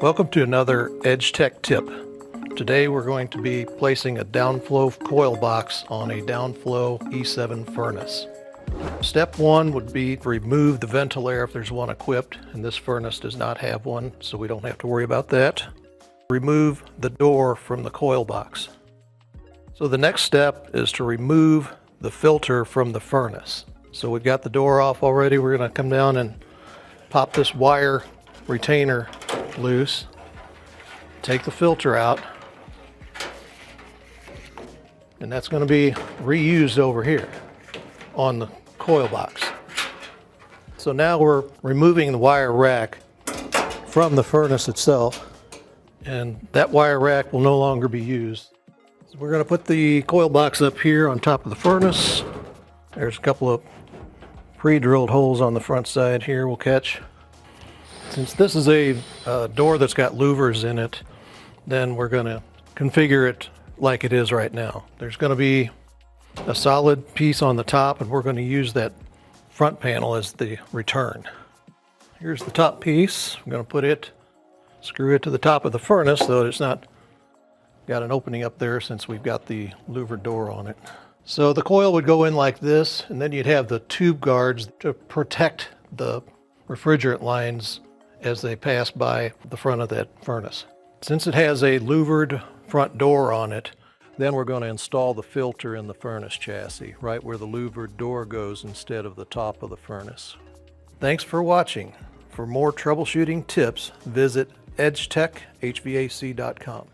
Welcome to another EdgeTek tip. Today we're going to be placing a downflow coil box on a downflow E7 furnace. Step one would be to remove the ventilator if there's one equipped, and this furnace does not have one, so we don't have to worry about that. Remove the door from the coil box. So the next step is to remove the filter from the furnace. So we've got the door off already. We're going to come down and pop this wire retainer loose, take the filter out, and that's going to be reused over here on the coil box. So now we're removing the wire rack from the furnace itself, and that wire rack will no longer be used. So we're going to put the coil box up here on top of the furnace. There's a couple of pre-drilled holes on the front side here we'll catch. Since this is a door that's got louvers in it, then we're going to configure it like it is right now. There's going to be a solid piece on the top, and we're going to use that front panel as the return. Here's the top piece. I'm going to put it, screw it to the top of the furnace, though it's not got an opening up there since we've got the louvered door on it. So the coil would go in like this, and then you'd have the tube guards to protect the refrigerant lines as they pass by the front of that furnace. Since it has a louvered front door on it, then we're going to install the filter in the furnace chassis, right where the louvered door goes instead of the top of the furnace. Thanks for watching. For more troubleshooting tips, visit EdgeTekHVAC.com.